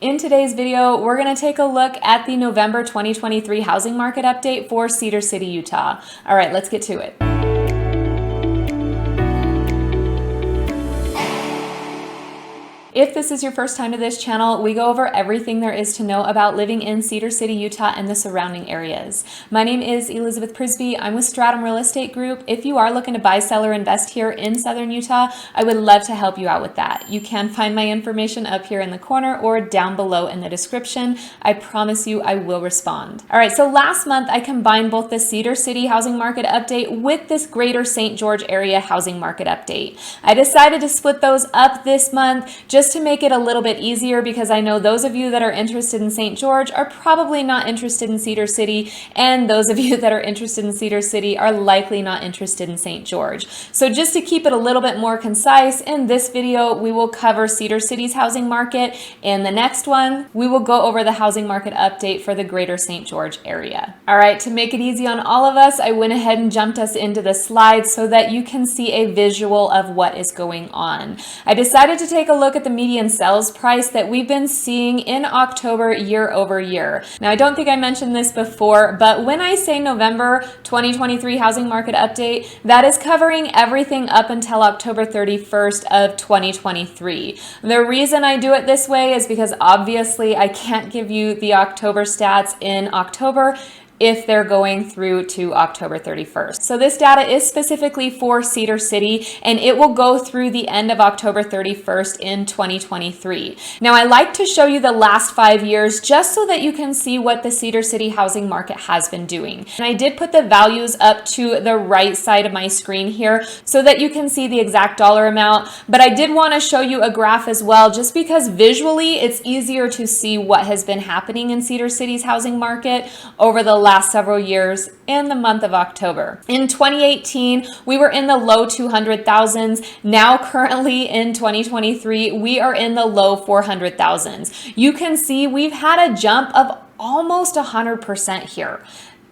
In today's video, we're going to take a look at the November 2023 housing market update for Cedar City, Utah. All right, let's get to it. If this is your first time to this channel, we go over everything there is to know about living in Cedar City, Utah and the surrounding areas. My name is Elizabeth Prisbrey. I'm with Stratum Real Estate Group. If you are looking to buy, sell, or invest here in Southern Utah, I would love to help you out with that. You can find my information up here in the corner or down below in the description. I promise you I will respond. All right, so last month I combined both the Cedar City housing market update with this greater St. George area housing market update. I decided to split those up this month just to make it a little bit easier, because I know those of you that are interested in St. George are probably not interested in Cedar City, and those of you that are interested in Cedar City are likely not interested in St. George. So just to keep it a little bit more concise, in this video we will cover Cedar City's housing market. In the next one, we will go over the housing market update for the greater St. George area. All right, to make it easy on all of us, I went ahead and jumped us into the slides so that you can see a visual of what is going on. I decided to take a look at the median sales price that we've been seeing in October year over year. Now, I don't think I mentioned this before, but when I say November 2023 housing market update, that is covering everything up until October 31st of 2023. The reason I do it this way is because obviously I can't give you the October stats in October if they're going through to October 31st. So this data is specifically for Cedar City, and it will go through the end of October 31st in 2023. Now, I like to show you the last 5 years just so that you can see what the Cedar City housing market has been doing. And I did put the values up to the right side of my screen here so that you can see the exact dollar amount, but I did want to show you a graph as well, just because visually it's easier to see what has been happening in Cedar City's housing market over the last several years in the month of October. In 2018, we were in the low 200,000s. Now, currently in 2023, we are in the low 400,000s. You can see we've had a jump of almost 100% here.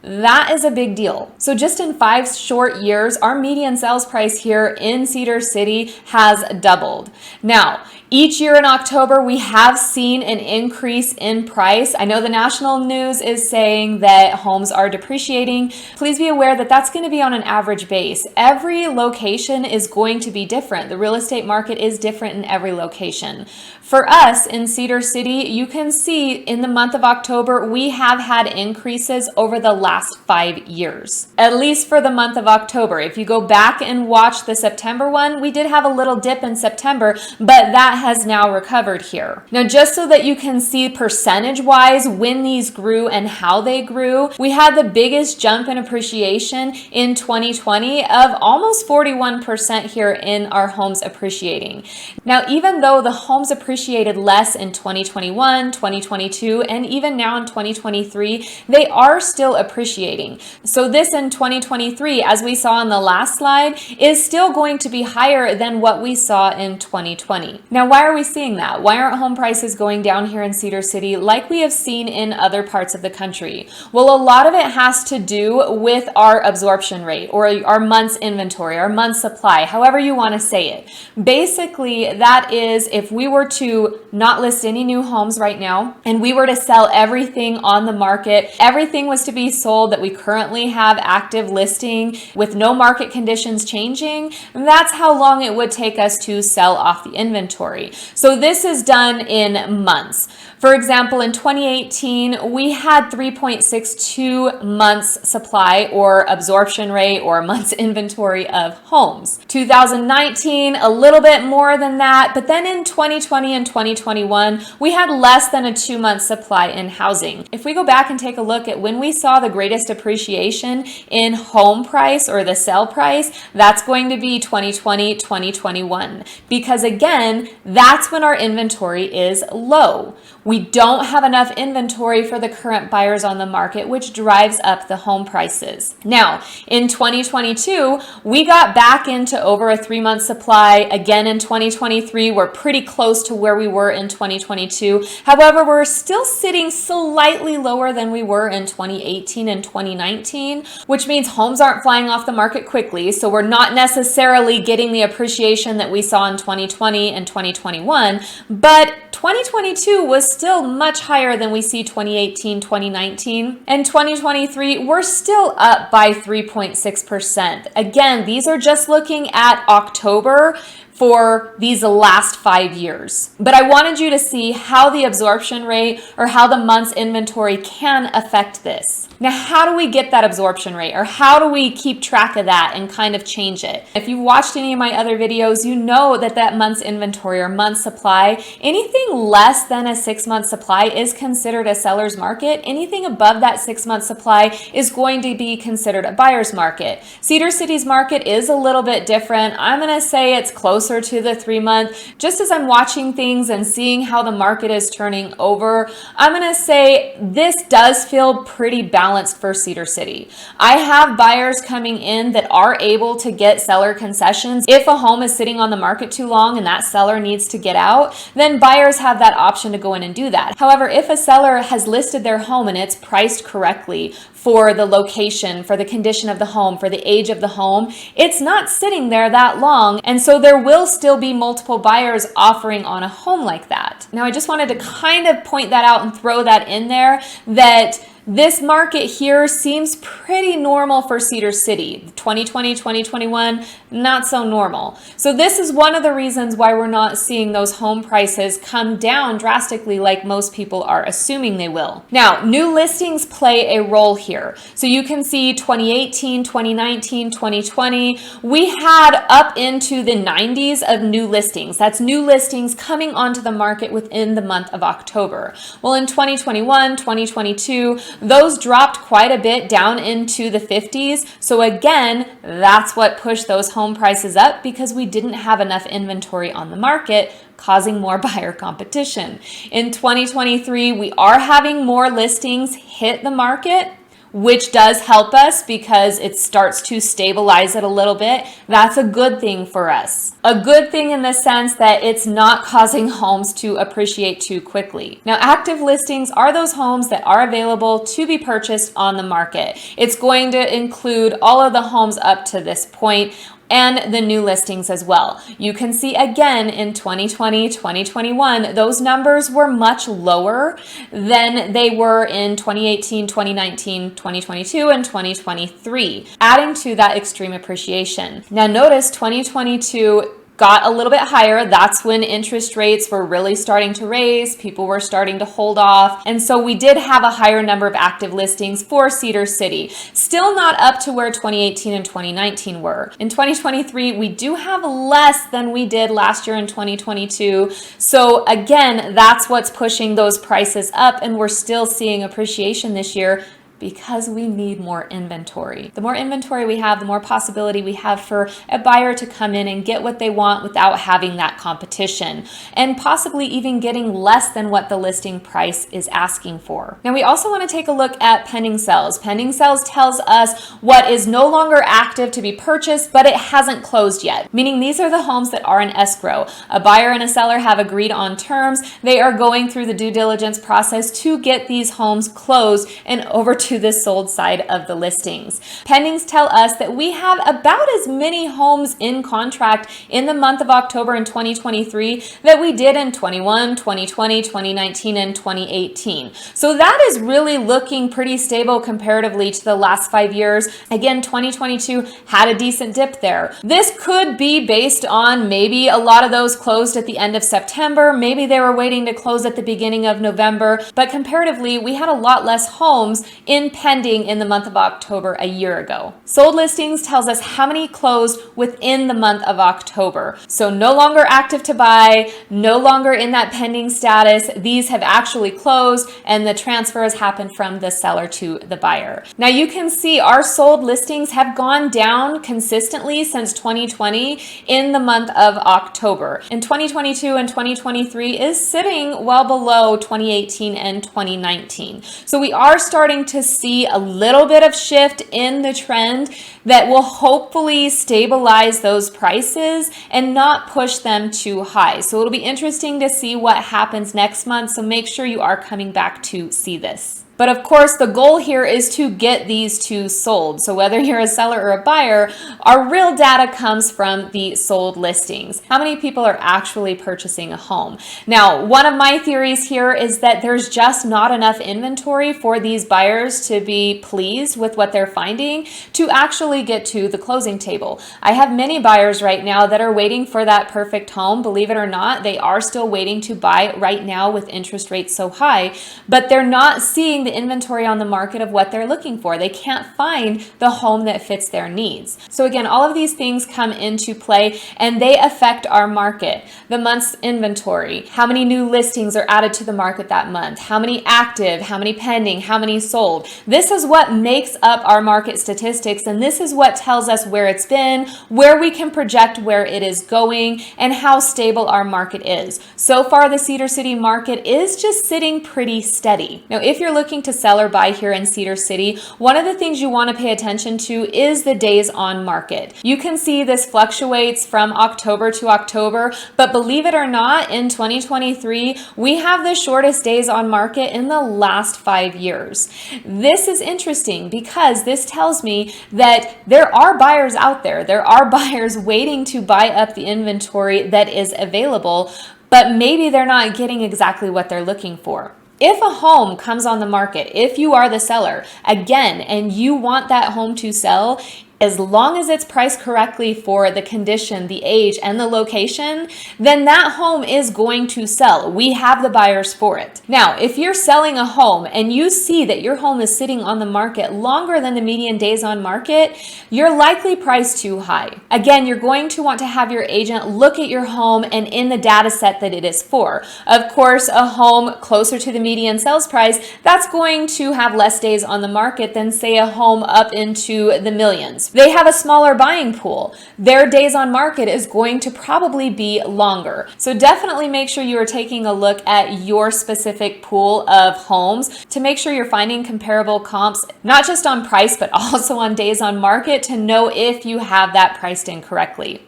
That is a big deal. So just in 5 short years, our median sales price here in Cedar City has doubled. Now, each year in October, we have seen an increase in price. I know the national news is saying that homes are depreciating. Please be aware that that's going to be on an average base. Every location is going to be different. The real estate market is different in every location. For us in Cedar City, you can see in the month of October, we have had increases over the last 5 years, at least for the month of October. If you go back and watch the September one, we did have a little dip in September, but that has now recovered here. Now, just so that you can see percentage-wise when these grew and how they grew, we had the biggest jump in appreciation in 2020 of almost 41% here in our homes appreciating. Now, even though the homes appreciated less in 2021, 2022, and even now in 2023, they are still appreciating. So this in 2023, as we saw on the last slide, is still going to be higher than what we saw in 2020. Now, why are we seeing that? Why aren't home prices going down here in Cedar City like we have seen in other parts of the country? Well, a lot of it has to do with our absorption rate, or our month's inventory, our month's supply, however you want to say it. Basically, that is, if we were to not list any new homes right now and we were to sell everything on the market, everything was to be sold that we currently have active listing with no market conditions changing, that's how long it would take us to sell off the inventory. So this is done in months. For example, in 2018, we had 3.62 months supply or absorption rate or months inventory of homes. 2019, a little bit more than that, but then in 2020 and 2021, we had less than a 2-month supply in housing. If we go back and take a look at when we saw the greatest appreciation in home price or the sale price, that's going to be 2020, 2021, because again, that's when our inventory is low. We don't have enough inventory for the current buyers on the market, which drives up the home prices. Now, in 2022, we got back into over a 3-month supply. Again, in 2023, we're pretty close to where we were in 2022. However, we're still sitting slightly lower than we were in 2018 and 2019, which means homes aren't flying off the market quickly. So we're not necessarily getting the appreciation that we saw in 2020 and 2021, but 2022 was still much higher than we see 2018, 2019. And 2023, we're still up by 3.6%. Again, these are just looking at October for these last 5 years. But I wanted you to see how the absorption rate or how the month's inventory can affect this. Now, how do we get that absorption rate, or how do we keep track of that and kind of change it? If you've watched any of my other videos, you know that month's inventory or month's supply, anything less than a 6-month supply is considered a seller's market. Anything above that 6-month supply is going to be considered a buyer's market. Cedar City's market is a little bit different. I'm going to say it's closer to the 3-month. Just as I'm watching things and seeing how the market is turning over, I'm going to say this does feel pretty balanced for Cedar City. I have buyers coming in that are able to get seller concessions. If a home is sitting on the market too long and that seller needs to get out, then buyers have that option to go in and do that. However, if a seller has listed their home and it's priced correctly for the location, for the condition of the home, for the age of the home, it's not sitting there that long. And so there will still be multiple buyers offering on a home like that. Now, I just wanted to kind of point that out and throw that in there, that this market here seems pretty normal for Cedar City. 2020, 2021, not so normal. So this is one of the reasons why we're not seeing those home prices come down drastically like most people are assuming they will. Now, new listings play a role here. So you can see 2018, 2019, 2020, we had up into the 90s of new listings. That's new listings coming onto the market within the month of October. Well, in 2021, 2022, those dropped quite a bit down into the 50s. So again, that's what pushed those home prices up, because we didn't have enough inventory on the market, causing more buyer competition. In 2023, we are having more listings hit the market, which does help us because it starts to stabilize it a little bit. That's a good thing for us. A good thing in the sense that it's not causing homes to appreciate too quickly. Now, active listings are those homes that are available to be purchased on the market. It's going to include all of the homes up to this point, and the new listings as well. You can see again in 2020, 2021, those numbers were much lower than they were in 2018, 2019, 2022, and 2023, adding to that extreme appreciation. Now notice 2022 got a little bit higher. That's when interest rates were really starting to raise. People were starting to hold off. And so we did have a higher number of active listings for Cedar City. Still not up to where 2018 and 2019 were. In 2023, we do have less than we did last year in 2022. So again, that's what's pushing those prices up, and we're still seeing appreciation this year, because we need more inventory. The more inventory we have, the more possibility we have for a buyer to come in and get what they want without having that competition, and possibly even getting less than what the listing price is asking for. Now, we also want to take a look at pending sales. Pending sales tells us what is no longer active to be purchased, but it hasn't closed yet, meaning these are the homes that are in escrow. A buyer and a seller have agreed on terms. They are going through the due diligence process to get these homes closed and over to the sold side of the listings. Pendings tell us that we have about as many homes in contract in the month of October in 2023 that we did in 21, 2020, 2019, and 2018. So that is really looking pretty stable comparatively to the last 5 years. Again, 2022 had a decent dip there. This could be based on maybe a lot of those closed at the end of September. Maybe they were waiting to close at the beginning of November, but comparatively, we had a lot less homes in pending in the month of October a year ago. Sold listings tells us how many closed within the month of October. So no longer active to buy, no longer in that pending status. These have actually closed, and the transfer has happened from the seller to the buyer. Now you can see our sold listings have gone down consistently since 2020 in the month of October. And 2022 and 2023 is sitting well below 2018 and 2019. So we are starting to see a little bit of shift in the trend that will hopefully stabilize those prices and not push them too high. So it'll be interesting to see what happens next month. So make sure you are coming back to see this. But of course, the goal here is to get these two sold. So whether you're a seller or a buyer, our real data comes from the sold listings. How many people are actually purchasing a home? Now, one of my theories here is that there's just not enough inventory for these buyers to be pleased with what they're finding to actually get to the closing table. I have many buyers right now that are waiting for that perfect home. Believe it or not, they are still waiting to buy right now with interest rates so high, but they're not seeing the inventory on the market of what they're looking for. They can't find the home that fits their needs. So again, all of these things come into play and they affect our market. The month's inventory, how many new listings are added to the market that month, how many active, how many pending, how many sold. This is what makes up our market statistics, and this is what tells us where it's been, where we can project where it is going, and how stable our market is. So far, the Cedar City market is just sitting pretty steady. Now, if you're looking to sell or buy here in Cedar City, one of the things you want to pay attention to is the days on market. You can see this fluctuates from October to October, but believe it or not, in 2023, we have the shortest days on market in the last 5 years. This is interesting because this tells me that there are buyers out there. There are buyers waiting to buy up the inventory that is available, but maybe they're not getting exactly what they're looking for. If a home comes on the market, if you are the seller, again, and you want that home to sell, as long as it's priced correctly for the condition, the age, and the location, then that home is going to sell. We have the buyers for it. Now, if you're selling a home and you see that your home is sitting on the market longer than the median days on market, you're likely priced too high. Again, you're going to want to have your agent look at your home and in the data set that it is for. Of course, a home closer to the median sales price, that's going to have less days on the market than, say, a home up into the millions. They have a smaller buying pool. Their days on market is going to probably be longer. So definitely make sure you are taking a look at your specific pool of homes to make sure you're finding comparable comps, not just on price, but also on days on market to know if you have that priced in correctly.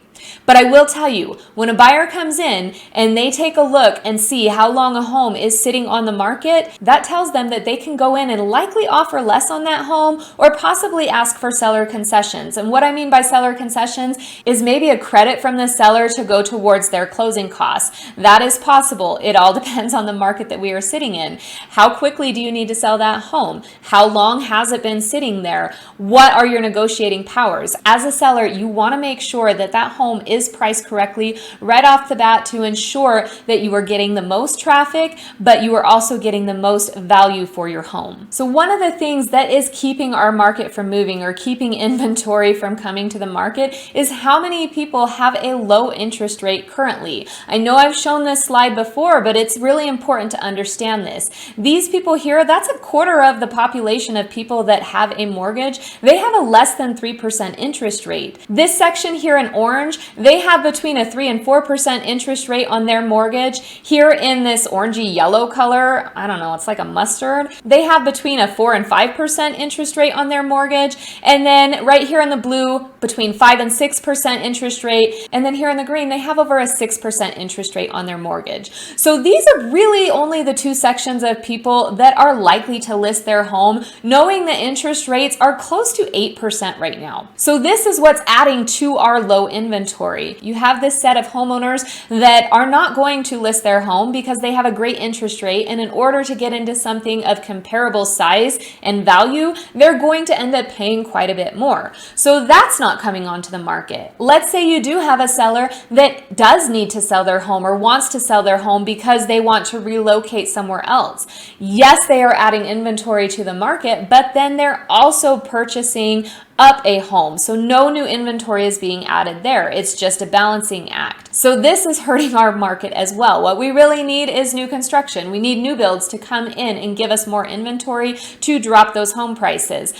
But I will tell you, when a buyer comes in and they take a look and see how long a home is sitting on the market, that tells them that they can go in and likely offer less on that home or possibly ask for seller concessions. And what I mean by seller concessions is maybe a credit from the seller to go towards their closing costs. That is possible. It all depends on the market that we are sitting in. How quickly do you need to sell that home? How long has it been sitting there? What are your negotiating powers? As a seller, you want to make sure that that home is priced correctly right off the bat to ensure that you are getting the most traffic, but you are also getting the most value for your home. So one of the things that is keeping our market from moving or keeping inventory from coming to the market is how many people have a low interest rate currently. I know I've shown this slide before, but it's really important to understand this. These people here, that's a quarter of the population of people that have a mortgage. They have a less than 3% interest rate. This section here in orange, they have between a 3 and 4% interest rate on their mortgage. Here in this orangey yellow color, I don't know, it's like a mustard, they have between a 4 and 5% interest rate on their mortgage. And then right here in the blue, between 5 and 6% interest rate. And then here in the green, they have over a 6% interest rate on their mortgage. So these are really only the two sections of people that are likely to list their home, knowing the interest rates are close to 8% right now. So this is what's adding to our low inventory. You have this set of homeowners that are not going to list their home because they have a great interest rate, and in order to get into something of comparable size and value, they're going to end up paying quite a bit more. So that's not coming onto the market. Let's say you do have a seller that does need to sell their home or wants to sell their home because they want to relocate somewhere else. Yes, they are adding inventory to the market, but then they're also purchasing up a home. So no new inventory is being added there. It's just a balancing act. So this is hurting our market as well. What we really need is new construction. We need new builds to come in and give us more inventory to drop those home prices.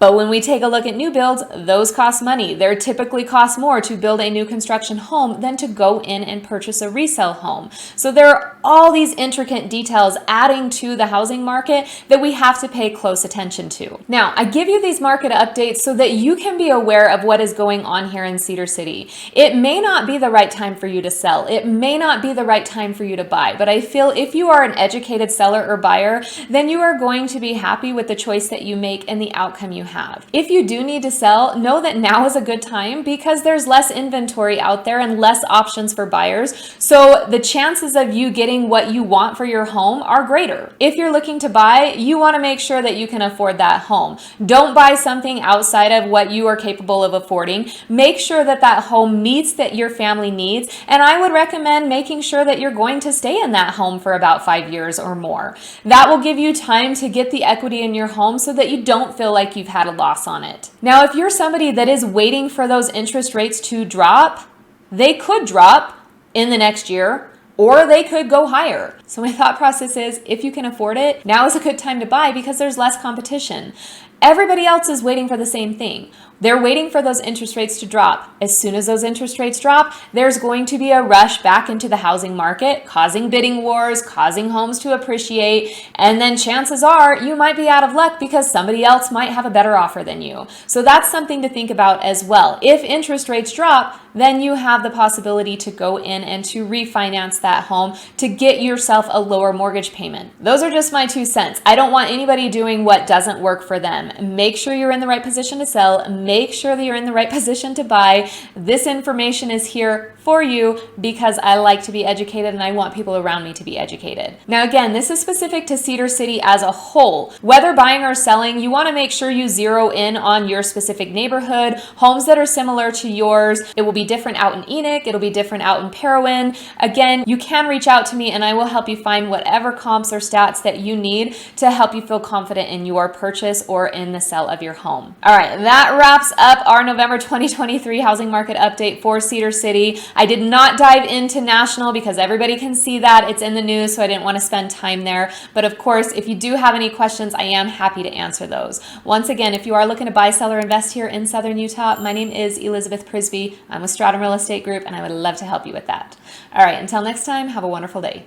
But when we take a look at new builds, those cost money. They typically cost more to build a new construction home than to go in and purchase a resale home. So there are all these intricate details adding to the housing market that we have to pay close attention to. Now, I give you these market updates so that you can be aware of what is going on here in Cedar City. It may not be the right time for you to sell. It may not be the right time for you to buy, but I feel if you are an educated seller or buyer, then you are going to be happy with the choice that you make and the outcome you have. If you do need to sell, know that now is a good time because there's less inventory out there and less options for buyers. So the chances of you getting what you want for your home are greater. If you're looking to buy, you want to make sure that you can afford that home. Don't buy something outside of what you are capable of affording. Make sure that that home meets that your family needs. And I would recommend making sure that you're going to stay in that home for about 5 years or more. That will give you time to get the equity in your home so that you don't feel like you've had a loss on it. Now, if you're somebody that is waiting for those interest rates to drop, they could drop in the next year, or they could go higher. So my thought process is, if you can afford it, now is a good time to buy because there's less competition. Everybody else is waiting for the same thing. They're waiting for those interest rates to drop. As soon as those interest rates drop, there's going to be a rush back into the housing market, causing bidding wars, causing homes to appreciate, and then chances are you might be out of luck because somebody else might have a better offer than you. So that's something to think about as well. If interest rates drop, then you have the possibility to go in and to refinance that home to get yourself a lower mortgage payment. Those are just my 2 cents. I don't want anybody doing what doesn't work for them. Make sure you're in the right position to sell. Make sure that you're in the right position to buy. This information is here for you because I like to be educated and I want people around me to be educated. Now, again, this is specific to Cedar City as a whole. Whether buying or selling, you want to make sure you zero in on your specific neighborhood, homes that are similar to yours. It will be different out in Enoch. It'll be different out in Parowan. Again, you can reach out to me and I will help you find whatever comps or stats that you need to help you feel confident in your purchase or in the sale of your home. All right, that wraps up our November 2023 housing market update for Cedar City. I did not dive into national because everybody can see that. It's in the news, so I didn't want to spend time there. But of course, if you do have any questions, I am happy to answer those. Once again, if you are looking to buy, sell, or invest here in Southern Utah, my name is Elizabeth Prisbrey. I'm with Stratum Real Estate Group, and I would love to help you with that. All right, until next time, have a wonderful day.